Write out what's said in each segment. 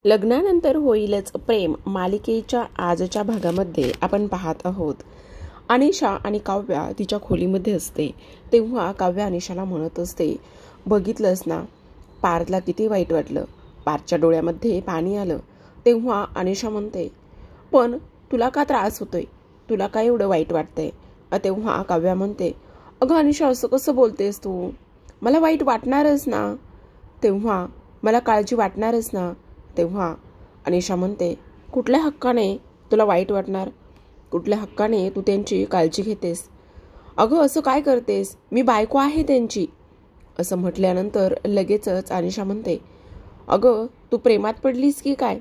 लग्नानंतर होईलच प्रेम मालिकेच्या आजच्या भागामध्ये आपण पाहत आहोत. अनिशा आणि काव्या तिच्या खोलीमध्ये असते तेव्हा काव्या अनिशाला म्हणत असते, बघितलंस ना, पार्थला किती वाईट वाटलं. पार्थच्या डोळ्यामध्ये पाणी आलं. तेव्हा अनिशा म्हणते, पण तुला का त्रास होतोय, तुला काय एवढं वाईट वाटतंय. तेव्हा काव्या म्हणते, अगं अनिशा, असं कसं बोलतेस तू, मला वाईट वाटणारच ना. तेव्हा मला काळजी वाटणारच ना. तेव्हा अनिशा म्हणते, कुठल्या हक्काने तुला वाईट वाटणार, कुठल्या हक्काने तू त्यांची काळजी घेतेस. अगं असं काय करतेस, मी बायको आहे त्यांची. असं म्हटल्यानंतर लगेचच अनिशा म्हणते, अगं तू प्रेमात पडलीस की काय.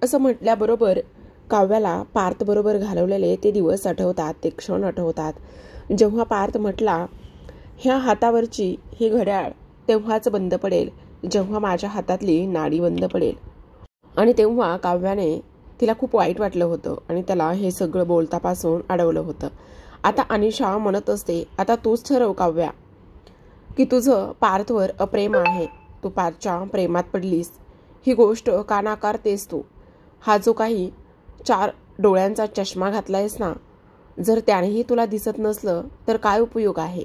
असं म्हटल्याबरोबर काव्याला पार्थ बरोबर घालवलेले ते दिवस आठवतात, ते क्षण आठवतात. जेव्हा पार्थ म्हटला, ह्या हातावरची ही घड्याळ तेव्हाच बंद पडेल जेव्हा माझ्या हातातली नाडी बंद पडेल. आणि तेव्हा काव्याने तिला खूप वाईट वाटलं होतं आणि त्याला हे सगळं बोलतापासून अडवलं होतं. आता अनिशा म्हणत असते, आता तूच ठरव काव्या की तुझं पार्थवर अप्रेम आहे, तू पार्थच्या प्रेमात पडलीस, ही गोष्ट का नाकारतेस तू. हा जो काही 4 डोळ्यांचा चष्मा घातलायस ना, जर त्यानेही तुला दिसत नसलं तर काय उपयोग आहे.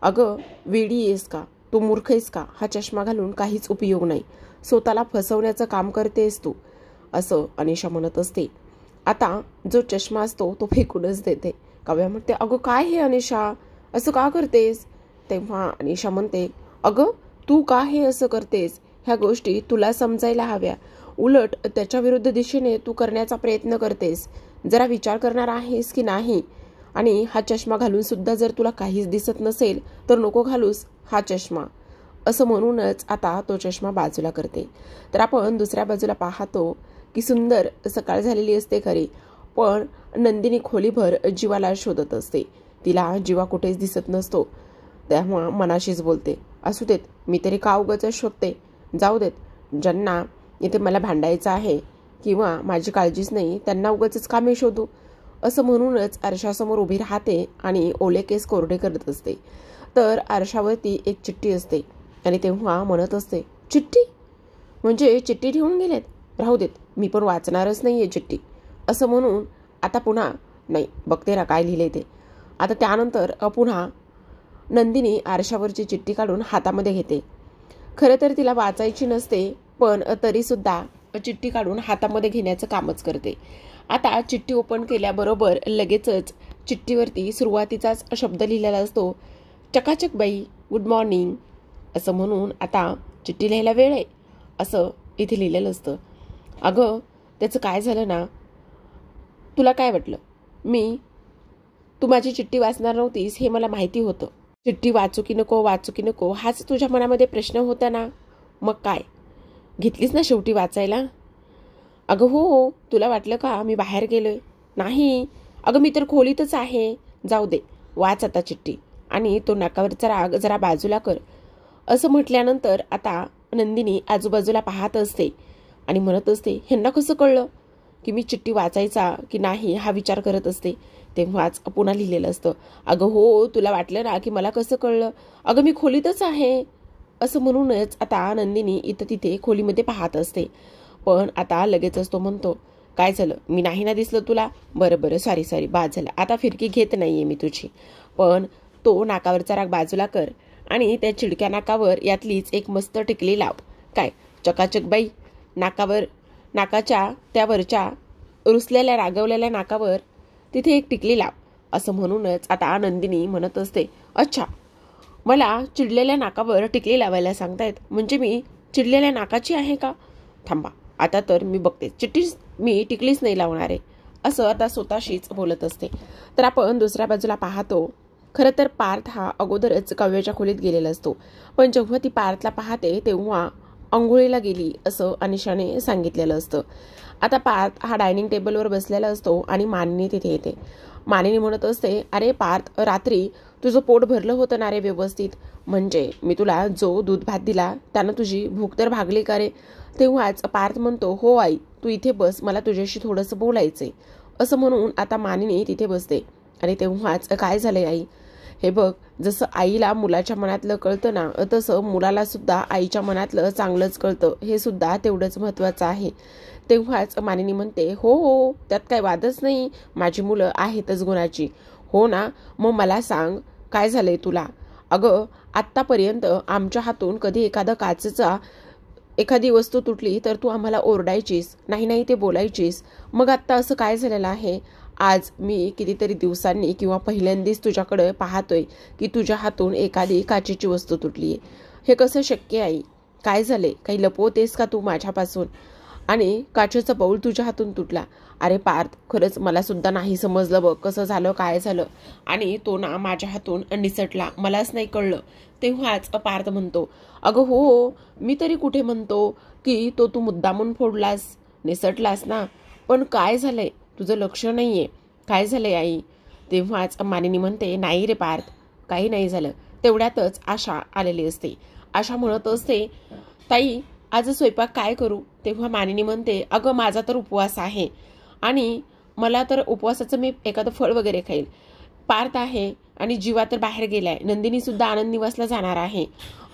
अगं वेडी येस का, तू मूर्ख आहेस का, हा चष्मा घालून काहीच उपयोग नाही, स्वतःला फसवण्याचं काम करतेस तू. असं अनिशा म्हणत असते. आता जो चष्मा असतो तो फेकूनच देते. काव्या म्हणते, अगं काय हे अनिशा, असं का करतेस. तेव्हा अनिशा म्हणते, अगं तू का हे असं करतेस, ह्या गोष्टी तुला समजायला हव्या, उलट त्याच्या विरुद्ध दिशेने तू करण्याचा प्रयत्न करतेस. जरा विचार करणार आहेस की नाही. आणि हा चष्मा घालून सुद्धा जर तुला काहीच दिसत नसेल तर नको घालूस हा चष्मा. असं म्हणूनच आता तो चष्मा बाजूला करते. तर आपण दुसऱ्या बाजूला पाहतो की सुंदर सकाळ झालेली असते खरी, पण नंदिनी खोलीभर जीवाला शोधत असते. तिला जीवा कुठेच दिसत नसतो. तेव्हा मनाशीच बोलते, असू देत, मी तरी का उगाच शोधते, जाऊ देत, ज्यांना इथे मला भांडायचं आहे किंवा माझी काळजीच नाही त्यांना उगाचच का मी शोधू. असं म्हणूनच आरशासमोर उभी राहते आणि ओले केस कोरडे करत असते. तर आरशावरती एक चिठ्ठी असते आणि तेव्हा म्हणत असते, चिठ्ठी म्हणजे चिठ्ठी ठेवून गेलेत, राहू देत, मी पण वाचणारच नाही आहे चिठ्ठी. असं म्हणून आता पुन्हा नाही, बघते ना काय लिहिले ते. आता त्यानंतर पुन्हा नंदिनी आरशावरची चिठ्ठी काढून हातामध्ये घेते. खरं तर तिला वाचायची नसते, पण तरीसुद्धा चिठ्ठी काढून हातामध्ये घेण्याचं कामच करते. आता चिठ्ठी ओपन केल्याबरोबर लगेचच चिठ्ठीवरती सुरुवातीचाच शब्द लिहिलेला असतो, चकाचक बाई, गुड मॉर्निंग. असं म्हणून आता चिठ्ठी लिहायला वेळ आहे असं इथे लिहिलेलं असतं. अगं त्याचं काय झालं ना, तुला काय वाटलं, तू माझी चिठ्ठी वाचणार नव्हतीस हे मला माहिती होतं. चिठ्ठी वाचू की नको, वाचू की नको, हाच तुझ्या मनामध्ये प्रश्न होता ना, मग काय घेतलीस ना शेवटी वाचायला. अगं हो, तुला वाटलं का मी बाहेर गेलोय, नाही अगं मी तर खोलीतच आहे, जाऊ दे, वाच आता चिठ्ठी आणि तो नाकावरचा राग जरा बाजूला कर. असं म्हटल्यानंतर आता नंदिनी आजूबाजूला पाहत असते आणि म्हणत असते, ह्यांना कसं कळलं की मी चिठ्ठी वाचायचा की नाही हा विचार करत असते. तेव्हाच पुन्हा लिहिलेलं असतं, अगं हो, तुला वाटलं ना की मला कसं कळलं, अगं मी खोलीतच आहे. असं म्हणूनच आता नंदिनी इथं तिथे खोलीमध्ये पाहत असते. पण आता लगेचच तो म्हणतो, काय झालं, मी नाही ना दिसलं तुला, बरं सॉरी बाद झालं, आता फिरकी घेत नाहीये मी तुझी. पण तो नाकावरचा राग बाजूला कर आणि त्या चिडक्या नाकावर यातलीच एक मस्त टिकली लाव. काय चकाचक बाई, नाकाच्या त्या वरच्या रुसलेल्या रागवलेल्या नाकावर तिथे एक टिकली लाव. असं म्हणूनच आता नंदिनी म्हणत असते, अच्छा, मला चिडलेल्या नाकावर टिकली लावायला सांगतायत, म्हणजे मी चिडलेल्या नाकाची आहे का. थांबा, आता तर मी बघते, मी टिकलीच नाही लावणार आहे. असं आता स्वतःशीच बोलत असते. तर आपण दुसऱ्या बाजूला पाहतो, खरं तर पार्थ हा अगोदरच काव्याच्या खोलीत गेलेला असतो. पण जेव्हा ती पार्थला पाहते तेव्हा अंघोळीला गेली असं अनिशाने सांगितलेलं असतं. आता पार्थ हा डायनिंग टेबलवर बसलेला असतो आणि मानिनी तिथे येते. मानिनी म्हणत असते, अरे पार्थ, रात्री तुझं पोट भरलं होतं ना रे व्यवस्थित, म्हणजे मी तुला जो दूध भात दिला त्यानं तुझी भूक तर भागली का रे. तेव्हाच पार्थ म्हणतो, हो आई, तू इथे बस, मला तुझ्याशी थोडंसं बोलायचंय. असं म्हणून आता मानिनी तिथे बसते आणि तेव्हाच, काय झालंय आई, हे बघ, जसं आईला मुलाच्या मनातलं कळतं ना, तसं मुलाला सुद्धा आईच्या मनातलं चांगलंच कळतं, हे सुद्धा तेवढंच महत्त्वाचं आहे. तेव्हाच मानिनी म्हणते, हो हो, त्यात काय वादच नाही, माझी मुलं आहेतच गुणाची. हो ना, मग मला सांग, काय झालंय तुला? अगं, आत्तापर्यंत आमच्या हातून कधी एखादी वस्तू तुटली तर तू आम्हाला ओरडायचीस, नाही नाही ते बोलायचीस. मग आत्ता असं काय झालेलं आहे? आज मी कितीतरी दिवसांनी किंवा पहिल्यांदाच तुझ्याकडे पाहतोय की तुझ्या हातून एखादी काचेची वस्तू तुटली आहे. हे कसं शक्य आहे? काय झाले? काही लपवतेस का तू माझ्यापासून? आणि काचेचा बाऊल तुझ्या हातून तुटला. अरे पार्थ, खरंच मला सुद्धा नाही समजलं बघ कसं झालं, काय झालं. आणि तो ना माझ्या हातून निसटला, मलाच नाही कळलं. तेव्हाच पार्थ म्हणतो, अगं हो, मी तरी कुठे म्हणतो की तू मुद्दामून फोडलास, निसटलास ना. पण काय झालंय? तुझं लक्ष नाहीये. काय झालंय आई? तेव्हाच मानिनी म्हणते, नाही रे पार्थ, काही नाही झालं. तेवढ्यातच आशा आलेली असते. आशा म्हणत असते, ताई आज स्वयंपाक काय करू? तेव्हा मानिनी म्हणते, अगं माझा तर उपवास आहे आणि मला तर उपवासाचं मी एखादं फळ वगैरे खाईल. पार्थ आहे आणि जीवा तर बाहेर गेलाय, नंदिनी सुद्धा आनंद निवासला जाणार आहे.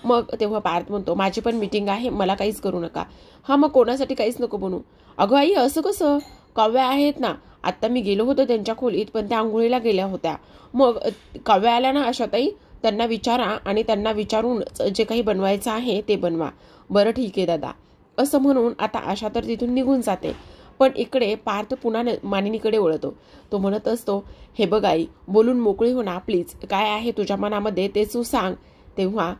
मग तेव्हा पार्थ म्हणतो, माझी पण मीटिंग आहे, मला काहीच करू नका. हा, मग कोणासाठी काहीच नको बनू. अगं आई, असं कसं? काव्या आहेत ना, आत्ता मी गेलो होतो त्यांच्या खोलीत, पण त्या आंघोळीला गेल्या होत्या. मग काव्या आल्या ना आशाताई, त्यांना विचारा आणि त्यांना विचारून जे काही बनवायचं आहे ते बनवा. बरं ठीक आहे दादा, असं म्हणून आता आशा तर तिथून निघून जाते. पण इकडे पार्थ पुन्हा मानिनीकडे वळतो. तो म्हणत असतो, हे बघ आई, बोलून मोकळी हो ना प्लीज, काय आहे तुझ्या मनामध्ये ते तू सांग. तेव्हा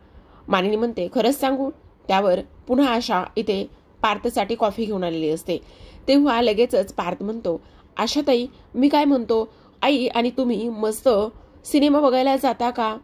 मानिनी म्हणते, खरंच सांगू? त्यावर पुन्हा आशा इथे पार्थसाठी कॉफी घेऊन आलेली असते. तेव्हा लगेचच पार्थ म्हणतो, आशाताई मी काय म्हणतो, आई आणि तुम्ही मस्त सिनेमा बघायला जाता का?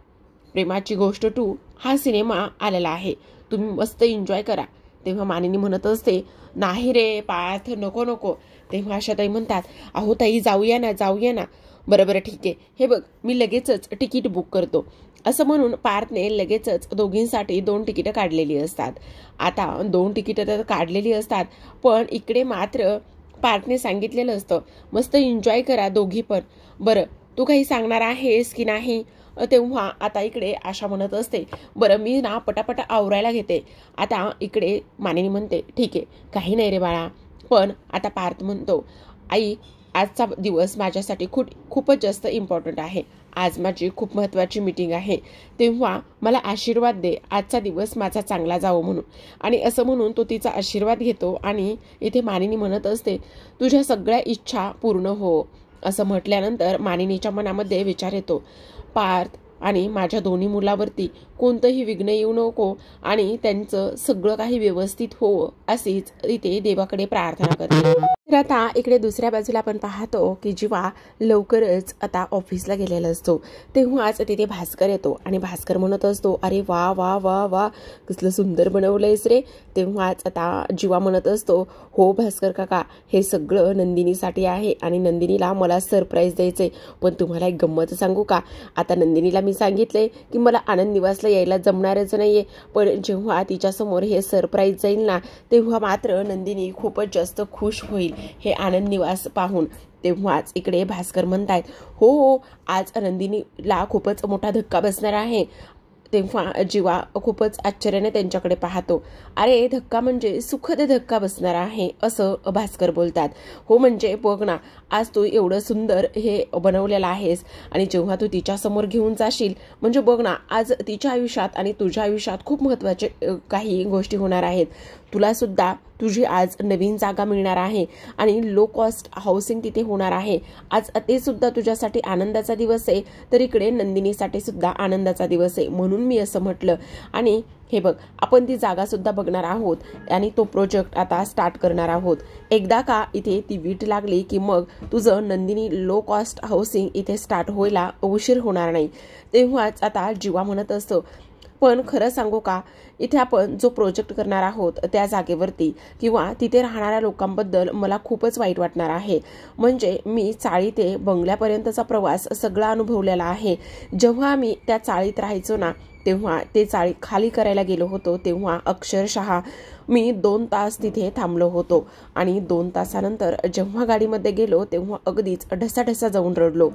प्रेमाची गोष्ट 2 हा सिनेमा आलेला आहे, तुम्ही मस्त एन्जॉय करा. तेव्हा मानिनी म्हणत असते, नाही रे पार्थ, नको नको. तेव्हा आशाताई म्हणतात, अहो ताई जाऊया ना. बरं ठीक आहे, हे बघ मी लगेचच तिकीट बुक करतो. असं म्हणून पार्थने लगेचच दोघींसाठी 2 तिकीटं काढलेली असतात. आता 2 तिकीटं तर काढलेली असतात, पण इकडे मात्र पार्थने सांगितलेलं असतं, मस्त एन्जॉय करा दोघी पण. बरं, तू काही सांगणार आहेस की नाही? तेव्हा आता इकडे आशा म्हणत असते, बरं मी ना पटापट आवरायला घेते. आता इकडे मानिनी म्हणते, ठीक आहे, काही नाही रे बाळा. पण आता पार्थ म्हणतो, आई आजचा दिवस माझ्यासाठी खूपच जास्त इम्पॉर्टंट आहे. आज माझी खूप महत्त्वाची मीटिंग आहे. तेव्हा मला आशीर्वाद दे, आजचा दिवस माझा चांगला जावो म्हणून. आणि असं म्हणून तो तिचा आशीर्वाद घेतो आणि इथे मानिनी म्हणत असते, तुझ्या सगळ्या इच्छा पूर्ण हो. असं म्हटल्यानंतर मानिनीच्या मनामध्ये विचार येतो, पार्थ आणि माझ्या दोन्ही मुलावरती कोणतंही विघ्न येऊ नको आणि त्यांचं सगळं काही व्यवस्थित हो, अशीच इथे देवाकडे प्रार्थना करते. तर आता इकडे दुसऱ्या बाजूला आपण पाहतो की जीवा लवकरच आता ऑफिसला गेलेला असतो. तेव्हाच तिथे भास्कर येतो आणि भास्कर म्हणत असतो, अरे वा वा वा वा, कसलं सुंदर बनवलंयस रे. तेव्हाच आता जीवा म्हणत असतो, हो भास्कर काका, हे सगळं नंदिनीसाठी आहे आणि नंदिनीला मला सरप्राईज द्यायचंय. पण तुम्हाला एक गंमत सांगू का? आता नंदिनीला मी सांगितलंय की मला आनंद निवासला यायला जमणारच नाहीये, पण जेव्हा तिच्यासमोर हे सरप्राईज जाईल ना, तेव्हा मात्र नंदिनी खूपच जास्त खुश होईल हे आनंद निवास पाहून. तेव्हाच इकडे भास्कर म्हणतायत, हो, आज नंदिनीला खूपच मोठा धक्का बसणार आहे. तेव्हा जीवा खूपच आश्चर्याने त्यांच्याकडे पाहतो. अरे धक्का म्हणजे सुखद धक्का बसणार आहे, असं भास्कर बोलतात. हो म्हणजे बघ ना, आज तू एवढं सुंदर हे बनवलेलं आहेस आणि जेव्हा तू तिच्यासमोर घेऊन जाशील, म्हणजे बघ ना, आज तिच्या आयुष्यात आणि तुझ्या आयुष्यात खूप महत्त्वाचे काही गोष्टी होणार आहेत. तुला सुद्धा तुझी आज नवीन जागा मिळणार आहे आणि लो कॉस्ट हाऊसिंग तिथे होणार आहे. आज ते सुद्धा तुझ्यासाठी आनंदाचा दिवस आहे, तर इकडे नंदिनीसाठी सुद्धा आनंदाचा दिवस आहे, म्हणून मी असं म्हटलं. आणि हे बघ, आपण ती जागा सुद्धा बघणार आहोत आणि तो प्रोजेक्ट आता स्टार्ट करणार आहोत. एकदा का इथे ती वीट लागली की मग तुझं नंदिनी लो कॉस्ट हाऊसिंग इथे स्टार्ट व्हायला उशीर होणार नाही. तेव्हाच आता जीवा म्हणत असतो, पण खरं सांगू का, इथे आपण जो प्रोजेक्ट करणार आहोत त्या जागेवरती किंवा तिथे राहणाऱ्या लोकांबद्दल मला खूपच वाईट वाटणार आहे. म्हणजे मी चाळी ते बंगल्यापर्यंतचा प्रवास सगळा अनुभवलेला आहे. जेव्हा आम्ही त्या चाळीत राहायचो ना, तेव्हा ते चाळी खाली करायला गेलो होतो तेव्हा अक्षरशः मी 2 तास तिथे थांबलो होतो आणि 2 तासानंतर जेव्हा गाडीमध्ये गेलो तेव्हा अगदीच ढसाढसा जाऊन रडलो.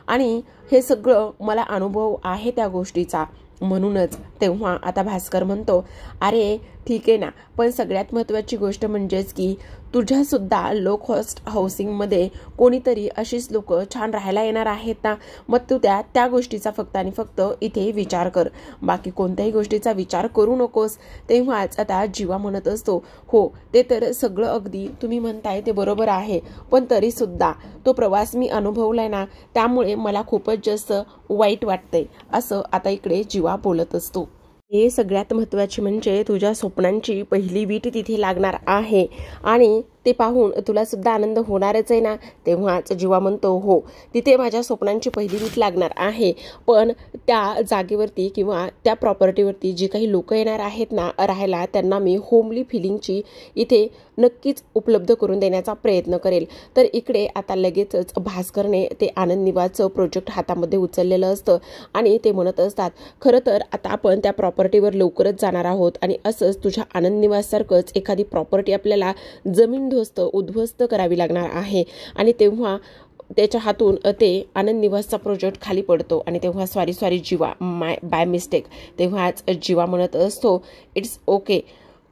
आणि हे सगळं मला अनुभव आहे त्या गोष्टीचा. म्हणूनच तेव्हा आता भास्कर म्हणतो, अरे ठीक आहे ना, पण सगळ्यात महत्त्वाची गोष्ट म्हणजेच की तुझ्यासुद्धा लो कॉस्ट हाऊसिंगमध्ये कोणीतरी अशीच लोक छान राहायला येणार आहेत ना, मग तू त्या गोष्टीचा फक्त आणि फक्त इथे विचार कर, बाकी कोणत्याही गोष्टीचा विचार करू नकोस. तेव्हाच आता जीवा म्हणत असतो, हो ते तर सगळं अगदी तुम्ही म्हणताय ते बरोबर आहे, पण तरीसुद्धा तो प्रवास मी अनुभवलाय ना, त्यामुळे मला खूपच जास्त वाईट वाटतंय, असं आता इकडे जीवा बोलत असतो. हे सगळ्यात महत्त्वाचे म्हणजे तुझ्या स्वप्नांची पहिली वीट तिथे लागणार आहे आणि ते पाहून तुला सुद्धा आनंद होणारच आहे ना. तेव्हाच जीवा म्हणतो, हो तिथे माझ्या स्वप्नांची पहिली वीट लागणार आहे, पण त्या जागेवरती किंवा त्या प्रॉपर्टीवरती जी काही लोक येणार आहेत ना राहायला, त्यांना मी होमली फिलिंगची इथे नक्कीच उपलब्ध करून देण्याचा प्रयत्न करेल. तर इकडे आता लगेचच भास्करने ते आनंद निवासचं प्रोजेक्ट हातामध्ये उचललेलं असतं आणि ते म्हणत असतात, खरं तर आता आपण त्या प्रॉपर्टीवर लवकरच जाणार आहोत आणि असंच तुझ्या आनंद निवाससारखंच एखादी प्रॉपर्टी आपल्याला जमीन उद्ध्वस्त करावी लागणार आहे. आणि तेव्हा त्याच्या हातून ते आनंद निवासचा प्रोजेक्ट खाली पडतो आणि तेव्हा सॉरी जीवा, बाय मिस्टेक. तेव्हाच जीवा म्हणत असतो, it's okay,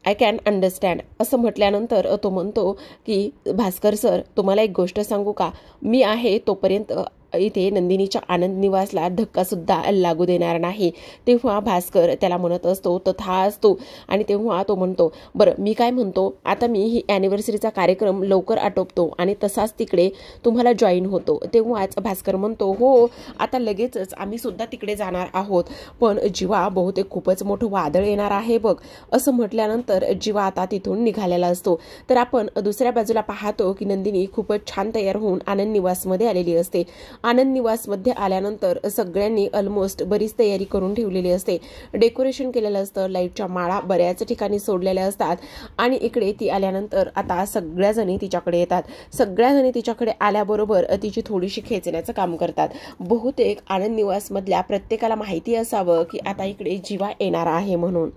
I can understand. असं म्हटल्यानंतर तो म्हणतो की भास्कर सर, तुम्हाला एक गोष्ट सांगू का, मी आहे तोपर्यंत इथे नंदिनीच्या आनंद निवासला धक्का सुद्धा लागू देणार नाही. तेव्हा भास्कर त्याला म्हणत असतो, तथास्तु. आणि तेव्हा तो म्हणतो, बरं मी काय म्हणतो, आता मी ही ॲनिव्हर्सरीचा कार्यक्रम लवकर आटोपतो आणि तसाच तिकडे तुम्हाला जॉईन होतो. तेव्हाच भास्कर म्हणतो, हो आता लगेचच आम्ही सुद्धा तिकडे जाणार आहोत, पण जीवा बहुतेक खूपच मोठं वादळ येणार आहे बघ. असं म्हटल्यानंतर जीवा आता तिथून निघालेला असतो. तर आपण दुसऱ्या बाजूला पाहतो की नंदिनी खूपच छान तयार होऊन आनंद निवासमध्ये आलेली असते. आनंद निवासमध्ये आल्यानंतर सगळ्यांनी ऑलमोस्ट बरीच तयारी करून ठेवलेली असते. डेकोरेशन केलेलं असतं, लाईटच्या माळा बऱ्याच ठिकाणी सोडलेल्या असतात आणि इकडे ती आल्यानंतर आता सगळ्या जणी तिच्याकडे येतात. सगळ्या जणी तिच्याकडे आल्याबरोबर तिची थोडीशी खेचण्याचं काम करतात. बहुतेक आनंद निवासमधल्या प्रत्येकाला माहिती असावं की आता इकडे जीवा येणार आहे म्हणून.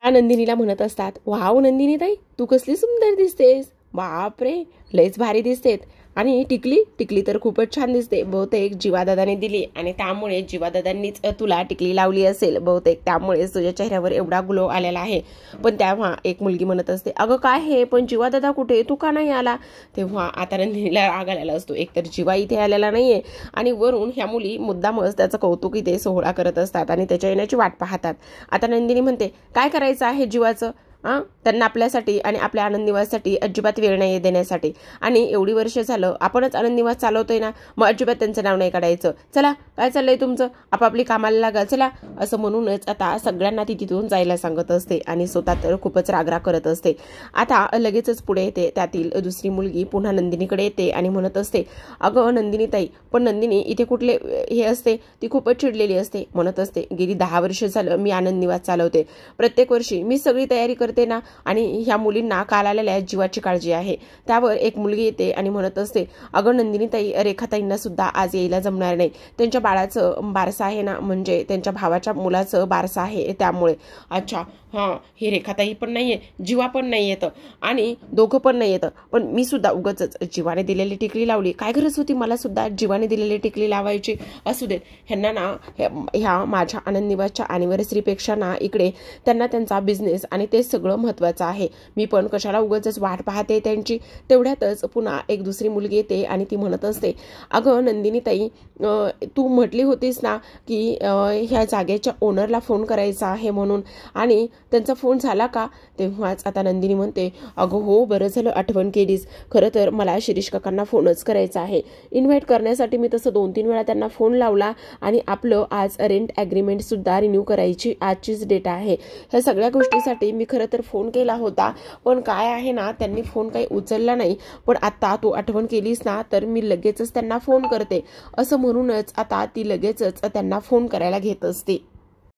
नंदिनीला म्हणत असतात, वाव नंदिनी ताई, तू कसली सुंदर दिसतेस, बापरे लयच भारी दिसतेत. आणि टिकली तर खूपच छान दिसते, बहुतेक जीवादादाने दिली आणि त्यामुळे जीवादादांनीच तुला टिकली लावली असेल बहुतेक, त्यामुळेच तुझ्या चेहऱ्यावर एवढा ग्लो आलेला आहे. पण तेव्हा एक मुलगी म्हणत असते, अगं काय हे, पण जीवादादा कुठे, तू का नाही आला. तेव्हा आता नंदिनीला राग आलेला असतो, एकतर जीवा इथे आलेला नाहीये आणि वरून ह्या मुली मुद्दामच त्याचं कौतुक इथे सोहळा करत असतात आणि त्याच्या येण्याची वाट पाहतात. आता नंदिनी म्हणते, काय करायचं आहे जीवाचं, त्यांना आपल्यासाठी आणि आपल्या आनंद निवाससाठी अजिबात वेळ नाही देण्यासाठी, आणि एवढी वर्ष झालं आपणच आनंद निवास चालवतोय ना, मग अजिबात त्यांचं नाव नाही काढायचं. चला काय चाललंय तुमचं, आपापली कामाला लागा चला. असं म्हणूनच आता सगळ्यांना ती तिथून जायला सांगत असते आणि स्वतः तर खूपच रागराग करत असते. आता लगेचच पुढे येते त्यातील दुसरी मुलगी पुन्हा नंदिनीकडे येते आणि म्हणत असते, अगं नंदिनी ताई, पण नंदिनी इथे कुठले हे असते, ती खूपच चिडलेली असते. म्हणत असते, गेली 10 वर्ष झालं मी आनंद निवास चालवते, प्रत्येक वर्षी मी सगळी तयारी करते ना, आणि ह्या मुलींना काल आलेल्या जीवाची काळजी आहे. त्यावर एक मुलगी येते आणि म्हणत असते, अगं नंदिनी ताई, रेखाताईंना सुद्धा आज यायला जमणार नाही, त्यांच्या बाळाचं बारसं आहे ना, म्हणजे त्यांच्या भावाच्या मुलाचं बारसं आहे त्यामुळे. अच्छा हां, हे रेखाताई पण नाहीये, जीवा पण नाही येतं आणि दोघं पण नाही येतं, पण मी सुद्धा उगाचच जीवाने दिलेली टिकली लावली, काय गरज होती मला सुद्धा जीवाने दिलेली टिकली लावायची. असू देत, ह्यांना ना ह्या माझ्या आनंद निवासच्या ॲनिव्हर्सरीपेक्षा ना इकडे त्यांना त्यांचा बिझनेस आणि ते सगळं महत्त्वाचं आहे. मी पण कशाला उगाचच वाट पाहते त्यांची. तेवढ्यातच पुन्हा एक दुसरी मुलगी येते आणि ती म्हणत असते, अगं नंदिनी ताई, तू म्हटली होतीस ना की ह्या जागेच्या ओनरला फोन करायचा आहे म्हणून, आणि त्यांचा फोन झाला का. तेव्हाच आता नंदिनी म्हणते, अगं हो बरं झालं आठवण केलीस, खरं तर मला शिरीष काकांना फोनच करायचा आहे. इन्व्हाइट करण्यासाठी मी तसं 2-3 वेळा त्यांना फोन लावला आणि आपलं आज रेंट ॲग्रीमेंट सुद्धा रिन्यू करायची आजचीच डेट आहे. ह्या सगळ्या गोष्टीसाठी मी खरं तर फोन केला होता, पण काय आहे ना त्यांनी फोन काही उचलला नाही, पण आता तू आठवण केलीस ना तर मी लगेचच त्यांना फोन करते. असं म्हणूनच आता ती लगेचच त्यांना फोन करायला घेत असते.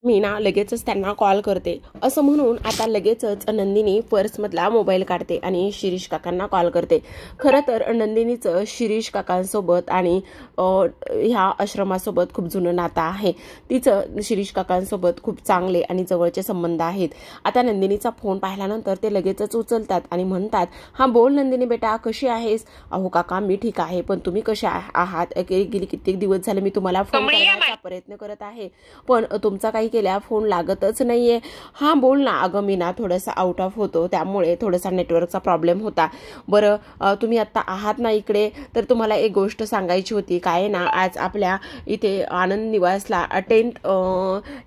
मी ना लगेचच त्यांना कॉल करते असं म्हणून आता लगेचच नंदिनी पर्समधला मोबाईल काढते आणि शिरीष काकांना कॉल करते. खरं तर नंदिनीचं शिरीष काकांसोबत आणि ह्या आश्रमासोबत खूप जुनं नातं आहे. तिचं शिरीष काकांसोबत खूप चांगले आणि जवळचे संबंध आहेत. आता नंदिनीचा फोन पाहिल्यानंतर ते लगेचच उचलतात आणि म्हणतात, हां बोल नंदिनी बेटा, कशी आहेस? अहो काका मी ठीक आहे, पण तुम्ही कसे आहात? गेली कित्येक दिवस झाले मी तुम्हाला फोन करण्याचा प्रयत्न करत आहे, पण तुमचा काही केल्या फोन लागतच नाहीये. हां बोल ना. अगं मी ना थोडंसं आउट ऑफ होतो, त्यामुळे थोडासा नेटवर्कचा प्रॉब्लेम होता. बरं तुम्ही आत्ता आहात ना इकडे, तर तुम्हाला एक गोष्ट सांगायची होती. काय ना, आज आपल्या इथे आनंद निवासला 10th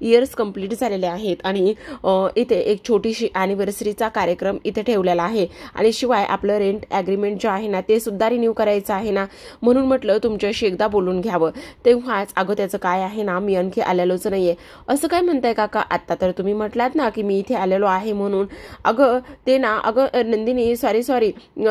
इयर्स कंप्लीट झालेले आहेत आणि इथे एक छोटीशी ॲनिव्हर्सरीचा कार्यक्रम इथे ठेवलेला आहे आणि शिवाय आपलं रेंट ॲग्रीमेंट जे आहे ना ते सुद्धा रिन्यू करायचं आहे ना, म्हणून म्हटलं तुमच्याशी एकदा बोलून घ्यावं. तेव्हाच अगं त्याचं काय आहे ना, मी आणखी आलेलोच नाहीये. असं काय म्हणताय काका? आत्ता तर तुम्ही म्हटलात ना की मी इथे आलेलो आहे म्हणून. अगं ते ना, अगं नंदिनी सॉरी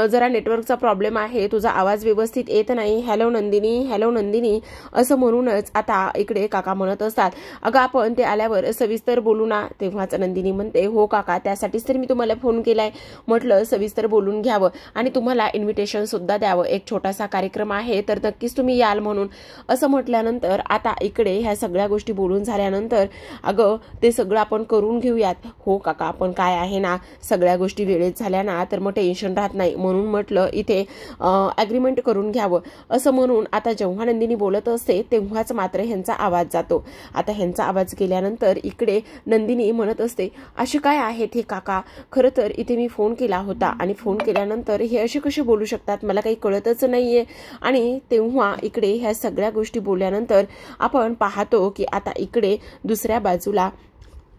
जरा नेटवर्कचा प्रॉब्लेम आहे, तुझा आवाज व्यवस्थित येत नाही. हॅलो नंदिनी असं म्हणूनच आता इकडे काका म्हणत असतात, अगं आपण ते आल्यावर सविस्तर बोलू ना. तेव्हाच नंदिनी म्हणते, हो काका, त्यासाठीच तर मी तुम्हाला फोन केलाय. म्हटलं सविस्तर बोलून घ्यावं आणि तुम्हाला इन्व्हिटेशन सुद्धा द्यावं. एक छोटासा कार्यक्रम आहे, तर नक्कीच तुम्ही याल म्हणून. असं म्हटल्यानंतर आता इकडे ह्या सगळ्या गोष्टी बोलून झाल्यानंतर, अगं ते सगळं आपण करून घेऊयात. हो काका, पण काय आहे ना, सगळ्या गोष्टी वेळेत झाल्या ना तर मग टेन्शन राहत नाही, म्हणून म्हटलं इथे ॲग्रीमेंट करून घ्यावं. असं म्हणून आता जेव्हा नंदिनी बोलत असते तेव्हाच मात्र ह्यांचा आवाज जातो. आता ह्यांचा आवाज गेल्यानंतर इकडे नंदिनी म्हणत असते, असे काय आहेत हे काका? खरं तर इथे मी फोन केला होता आणि फोन केल्यानंतर हे असे कसे बोलू शकतात, मला काही कळतच नाहीये. आणि तेव्हा इकडे ह्या सगळ्या गोष्टी बोलल्यानंतर आपण पाहतो की आता इकडे दुसऱ्या बाजूला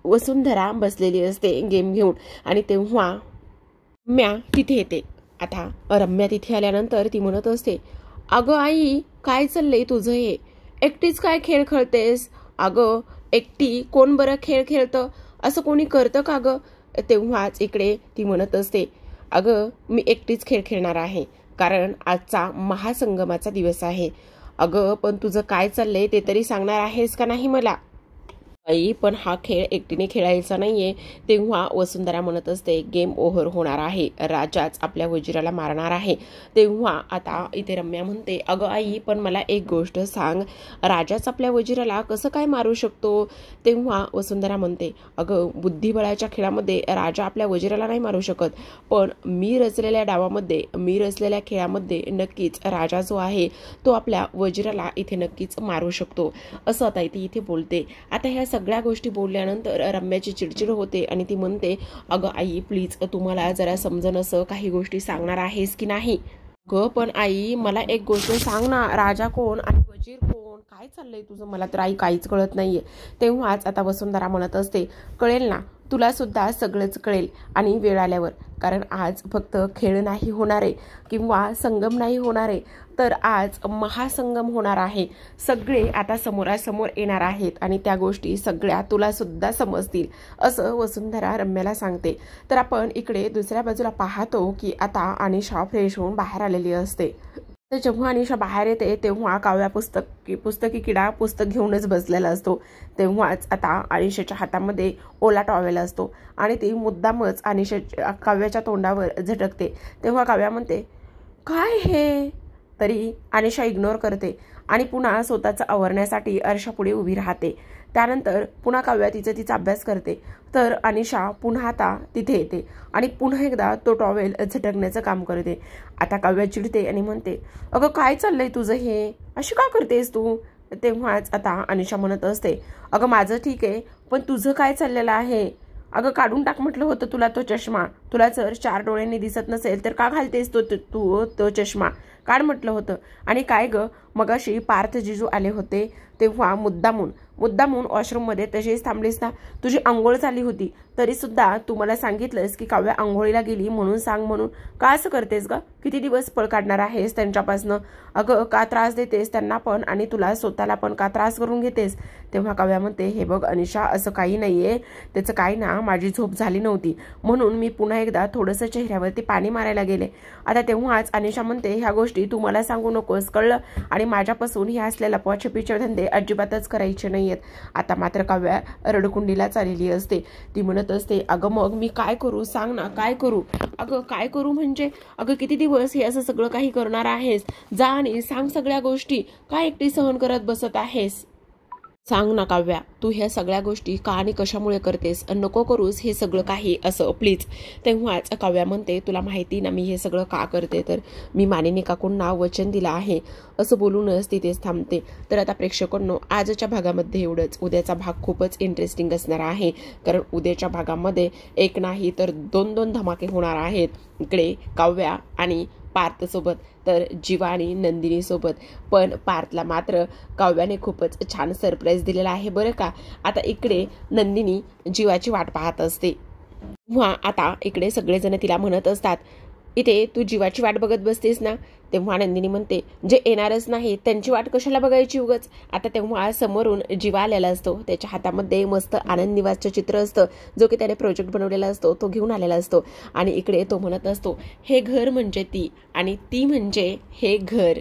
वसुंधरा बसलेली असते गेम घेऊन आणि तेव्हा रम्या तिथे येते. आता रम्या तिथे आल्यानंतर ती म्हणत असते, अगं आई काय चाललंय तुझं हे? एकटीच काय खेळ खेळतेस? अगं एकटी कोण बरं खेळ खेळतं? असं कोणी करतं का गं? तेव्हाच इकडे ती म्हणत असते, अगं मी एकटीच खेळ खेळणार आहे, कारण आजचा महासंगमाचा दिवस आहे. अगं पण तुझं काय चाललंय ते तरी सांगणार आहेस का नाही मला? आई पण हा खेळ एकटीने खेळायचा नाहीये. तेव्हा वसुंधरा म्हणत असते, गेम ओव्हर होणार आहे, राजाच आपल्या वजिराला मारणार आहे. तेव्हा आता इथे रम्या म्हणते, अगं आई पण मला एक गोष्ट सांग, राजाच आपल्या वजिराला कसं काय मारू शकतो? तेव्हा वसुंधरा म्हणते, अगं बुद्धिबळाच्या खेळामध्ये राजा आपल्या वजिराला नाही मारू शकत, पण मी रचलेल्या डावामध्ये, मी रचलेल्या खेळामध्ये नक्कीच राजा जो आहे तो आपल्या वजिराला इथे नक्कीच मारू शकतो. असं आता इथे बोलते. आता ह्या सगळ्या गोष्टी बोलल्यानंतर रम्याची चिडचिड होते आणि ती म्हणते, अगं आई प्लीज तुम्हाला जरा समजन असं काही गोष्टी सांगणार आहेस की नाही? ग पण आई मला एक गोष्ट सांग ना, राजा कोण आणि वजीर कोण? काय चाललंय तुझं? मला तर आई काहीच कळत नाहीये. तेव्हाच आता वसुंधरा म्हणत असते, कळेल ना, तुला सुद्धा सगळंच कळेल आणि वेळ आल्यावर. कारण आज फक्त खेळ नाही होणार आहे किंवा संगम नाही होणार आहे, तर आज महासंगम होणार आहे. सगळे आता समोरासमोर येणार आहेत आणि त्या गोष्टी सगळ्या तुला सुद्धा समजतील, असं वसुंधरा रम्याला सांगते. तर आपण इकडे दुसऱ्या बाजूला पाहतो की आता अनिशा फ्रेश होऊन बाहेर आलेली असते. तर जेव्हा अनिशा बाहेर येते तेव्हा काव्या पुस्तकी किडा पुस्तक घेऊनच बसलेला असतो. तेव्हाच आता अनिशाच्या हातामध्ये ओला टॉवेल असतो आणि ती मुद्दामच काव्याच्या तोंडावर झटकते. तेव्हा काव्या म्हणते, काय हे? तरी अनिशा इग्नोर करते आणि पुन्हा स्वतःचं आवरण्यासाठी आरशापुढे उभी राहते. त्यानंतर पुन्हा काव्या तिचा अभ्यास करते. तर अनिशा पुन्हा आता तिथे येते आणि पुन्हा एकदा तो टॉवेल झटकण्याचं काम करते. आता काव्या चिडते आणि म्हणते, अगं काय चाललंय तुझं हे? अशी का करतेस तू? तेव्हाच आता अनिशा म्हणत असते, अगं माझं ठीक आहे, पण तुझं काय चाललेलं आहे? अगं काढून टाक म्हटलं होतं तुला तो चष्मा. तुला जर 4 डोळ्यांनी दिसत नसेल तर का घालतेस तो चष्मा? काढ म्हटलं होतं. आणि काय ग, मगाशी पार्थ जिजू आले होते तेव्हा मुद्दामून वॉशरूममध्ये तशीच थांबलीस ना? तुझी आंघोळ झाली होती तरी सुद्धा तू मला सांगितलंस की काव्या आंघोळीला गेली म्हणून सांग म्हणून. का असं करतेस ग? किती दिवस पळ काढणार आहेस त्यांच्यापासनं? अगं का त्रास देतेस त्यांना पण आणि तुला स्वतःला पण का त्रास करून घेतेस? तेव्हा काव्या म्हणते, हे बघ अनिशा, असं काही नाहीये. त्याचं काय ना, माझी झोप झाली नव्हती म्हणून मी पुन्हा एकदा थोडंसं चेहऱ्यावरती पाणी मारायला गेले. आता तेव्हाच अनिशा म्हणते, ह्या गोष्टी तू मला सांगू नकोस, कळलं? आणि माझ्यापासून हे असले लपवाछपीचे धंदे अजिबातच करायचे नाहीयेत. आता मात्र काव्या रडकुंडीला चाललेली असते. ती म्हणत असते, अगं मग मी काय करू सांग ना, काय करू? अगं काय करू म्हणजे, अगं किती दिवस हे असं सगळं काही करणार आहेस? जा आणि सांग सगळ्या गोष्टी. काय एकटी सहन करत बसत आहेस? सांग ना काव्या, तू ह्या सगळ्या गोष्टी का आणि कशामुळे करतेस? नको करूस हे सगळं काही असं प्लीज. तेव्हाच काव्या म्हणते, तुला माहिती ना मी हे सगळं का करते? तर मी मानिनी काकूंना वचन दिलं आहे. असं बोलूनच तिथेच थांबते. तर आता प्रेक्षकांनो, आजच्या भागामध्ये एवढंच. उद्याचा भाग खूपच इंटरेस्टिंग असणार आहे, कारण उद्याच्या भागामध्ये एक नाही तर दोन धमाके होणार आहेत. इकडे काव्या आणि पार्थ सोबत, तर जीवा आणि नंदिनी सोबत. पण पार्थला मात्र काव्याने खूपच छान सरप्राईज दिलेला आहे बरं का. आता इकडे नंदिनी जीवाची वाट पाहत असते. तेव्हा आता इकडे सगळेजण तिला म्हणत असतात, इथे तू जीवाची वाट बघत बसतेस ना? तेव्हा नंदिनी म्हणते, जे येणारच नाही त्यांची वाट कशाला बघायची उगाच. आता तेव्हा समोरून जीवा आलेला असतो. त्याच्या हातामध्ये मस्त आनंद निवासचं चित्र असतं, जो की त्याने प्रोजेक्ट बनवलेला असतो, तो घेऊन आलेला असतो. आणि इकडे तो म्हणत असतो, हे घर म्हणजे ती आणि ती म्हणजे हे घर.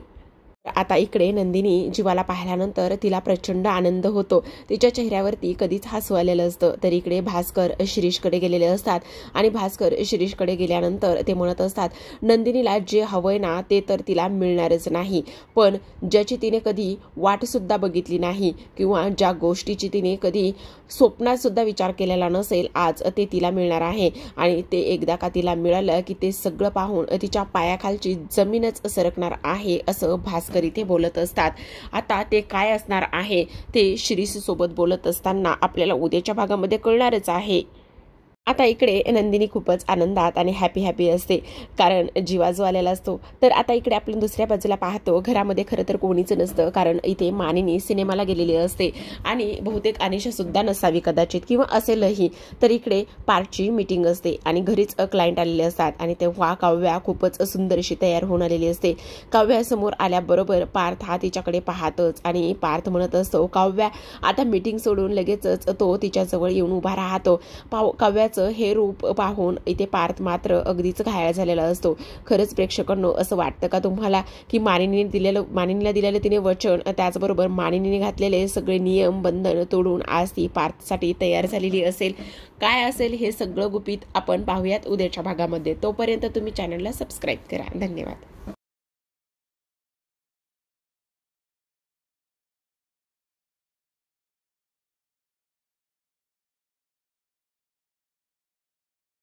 आता इकडे नंदिनी जीवाला पाहिल्यानंतर तिला प्रचंड आनंद होतो. तिच्या चेहऱ्यावरती कधीच हसू आलेलं असतं. तर इकडे भास्कर शिरीषकडे गेलेले असतात आणि भास्कर शिरीषकडे गेल्यानंतर ते म्हणत असतात, नंदिनीला जे हवंय ना ते तर तिला मिळणारच नाही, पण ज्याची तिने कधी वाट सुद्धा बघितली नाही किंवा ज्या गोष्टीची तिने कधी स्वप्नात सुद्धा विचार केलेला नसेल, आज ते तिला मिळणार आहे. आणि ते एकदा का तिला मिळालं की ते सगळं पाहून तिच्या पायाखालची जमीनच सरकणार आहे, असं भास्कर इथे बोलत असतात. आता ते काय असणार आहे ते शिरीष सोबत बोलत असताना आपल्याला उद्याच्या भागामध्ये कळणारच आहे. आता इकडे नंदिनी खूपच आनंदात आणि हॅपी असते, कारण जीवा जो आलेला असतो. तर आता इकडे आपण दुसऱ्या बाजूला पाहतो, घरामध्ये खरं तर कोणीच नसतं, कारण इथे मानिनी सिनेमाला गेलेली असते आणि बहुतेक अनिशा सुद्धा नसावी कदाचित, किंवा असेलही. तर इकडे पार्थची मीटिंग असते आणि घरीच क्लायंट आलेले असतात. आणि तेव्हा काव्या खूपच सुंदर अशी तयार होऊन आलेली असते. काव्यासमोर आल्याबरोबर पार्थ हा तिच्याकडे पाहतच आणि पार्थ म्हणत असतो, काव्या. आता मीटिंग सोडून लगेचच तो तिच्याजवळ येऊन उभा राहतो. काव्या हे रूप पाहून इथे पार्थ मात्र अगदीच घायल झालेला असतो. खरंच प्रेक्षकांनो, असं वाटतं का तुम्हाला की मानिनीला दिलेलं तिने वचन, त्याचबरोबर मानिनीने घातलेले सगळे नियम बंधन तोडून आज ती पार्थसाठी तयार झालेली असेल? काय असेल हे सगळं गुपित आपण पाहूयात उद्याच्या भागामध्ये. तोपर्यंत तुम्ही चॅनलला सबस्क्राईब करा. धन्यवाद.